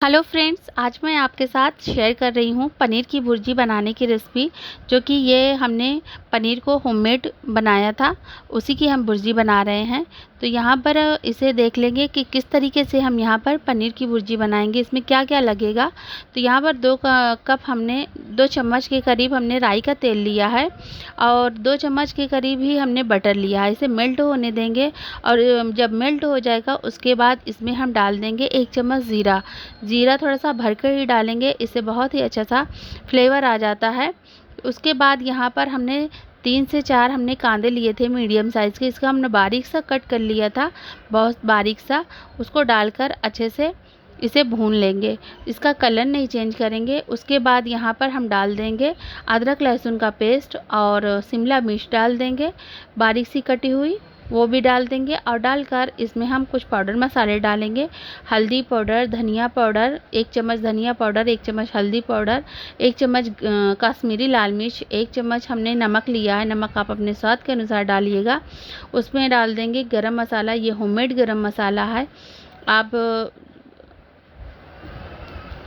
Hello friends, आज मैं आपके साथ शेयर कर रही हूँ पनीर की भुर्जी बनाने की रेसिपी। जो कि ये हमने पनीर को होममेड बनाया था, उसी की हम भुर्जी बना रहे हैं। तो यहाँ पर इसे देख लेंगे कि किस तरीके से हम यहाँ पर पनीर की भुर्जी बनाएंगे, इसमें क्या क्या लगेगा। तो यहाँ पर 2 कप हमने 2 चम्मच के करीब हमने राई का तेल लिया है और 2 चम्मच के करीब ही हमने बटर लिया है। इसे मेल्ट होने देंगे और जब मेल्ट हो जाएगा उसके बाद इसमें हम डाल देंगे 1 चम्मच ज़ीरा। जीरा थोड़ा सा भरकर ही डालेंगे, इससे बहुत ही अच्छा सा फ्लेवर आ जाता है। उसके बाद यहाँ पर हमने 3 से 4 हमने कांदे लिए थे मीडियम साइज़ के, इसका हमने बारीक सा कट कर लिया था, बहुत बारीक सा। उसको डालकर अच्छे से इसे भून लेंगे, इसका कलर नहीं चेंज करेंगे। उसके बाद यहाँ पर हम डाल देंगे अदरक लहसुन का पेस्ट और शिमला मिर्च डाल देंगे बारीक सी कटी हुई, वो भी डाल देंगे। और डालकर इसमें हम कुछ पाउडर मसाले डालेंगे। हल्दी पाउडर, धनिया पाउडर 1 चम्मच, धनिया पाउडर 1 चम्मच, हल्दी पाउडर 1 चम्मच, कश्मीरी लाल मिर्च 1 चम्मच हमने नमक लिया है। नमक आप अपने स्वाद के अनुसार डालिएगा। उसमें डाल देंगे गरम मसाला, ये होममेड गरम मसाला है। आप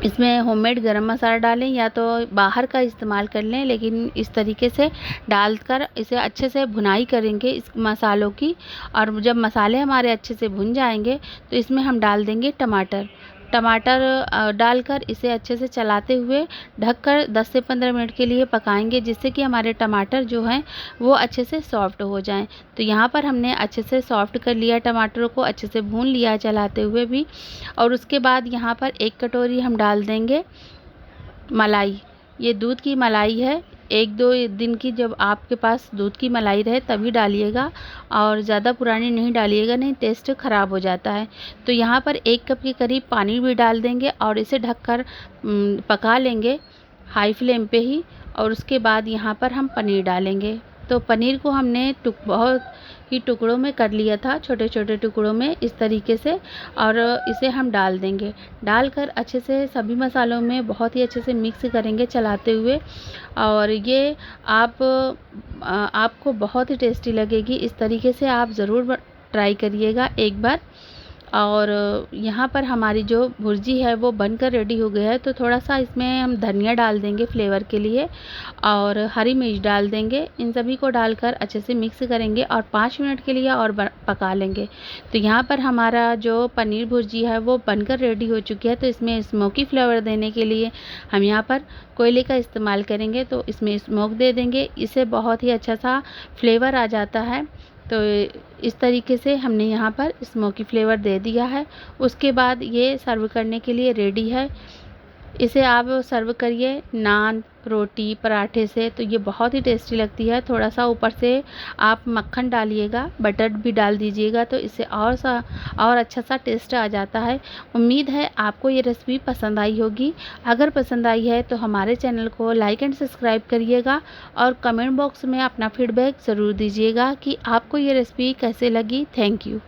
इसमें होममेड गरम मसाला डालें या तो बाहर का इस्तेमाल कर लें, लेकिन इस तरीके से डालकर इसे अच्छे से भुनाई करेंगे इस मसालों की। और जब मसाले हमारे अच्छे से भुन जाएंगे तो इसमें हम डाल देंगे टमाटर। डालकर इसे अच्छे से चलाते हुए ढककर 10 से 15 मिनट के लिए पकाएंगे, जिससे कि हमारे टमाटर जो हैं वो अच्छे से सॉफ्ट हो जाएं। तो यहाँ पर हमने अच्छे से सॉफ्ट कर लिया, टमाटरों को अच्छे से भून लिया चलाते हुए भी। और उसके बाद यहाँ पर 1 कटोरी हम डाल देंगे मलाई। ये दूध की मलाई है, 1-2 दिन की, जब आपके पास दूध की मलाई रहे तभी डालिएगा और ज़्यादा पुरानी नहीं डालिएगा, नहीं टेस्ट ख़राब हो जाता है। तो यहाँ पर 1 कप के करीब पानी भी डाल देंगे और इसे ढककर पका लेंगे हाई फ्लेम पे ही। और उसके बाद यहाँ पर हम पनीर डालेंगे। तो पनीर को हमने बहुत ही टुकड़ों में कर लिया था, छोटे छोटे टुकड़ों में इस तरीके से। और इसे हम डाल देंगे, डालकर अच्छे से सभी मसालों में बहुत ही अच्छे से मिक्स करेंगे चलाते हुए। और ये आपको बहुत ही टेस्टी लगेगी, इस तरीके से आप ज़रूर ट्राई करिएगा एक बार। और यहाँ पर हमारी जो भुर्जी है वो बनकर रेडी हो गया है। तो थोड़ा सा इसमें हम धनिया डाल देंगे फ्लेवर के लिए और हरी मिर्च डाल देंगे। इन सभी को डालकर अच्छे से मिक्स करेंगे और 5 मिनट के लिए और पका लेंगे। तो यहाँ पर हमारा जो पनीर भुर्जी है वो बनकर रेडी हो चुकी है। तो इसमें स्मोकी फ्लेवर देने के लिए हम यहाँ पर कोयले का इस्तेमाल करेंगे, तो इसमें स्मोक दे देंगे, इससे बहुत ही अच्छा सा फ्लेवर आ जाता है। तो इस तरीके से हमने यहाँ पर स्मोकी फ्लेवर दे दिया है। उसके बाद ये सर्व करने के लिए रेडी है। इसे आप सर्व करिए नान, रोटी, पराठे से, तो ये बहुत ही टेस्टी लगती है। थोड़ा सा ऊपर से आप मक्खन डालिएगा, बटर भी डाल दीजिएगा, तो इससे और अच्छा सा टेस्ट आ जाता है। उम्मीद है आपको ये रेसिपी पसंद आई होगी। अगर पसंद आई है तो हमारे चैनल को लाइक एंड सब्सक्राइब करिएगा और कमेंट बॉक्स में अपना फीडबैक ज़रूर दीजिएगा कि आपको ये रेसिपी कैसे लगी। Thank you.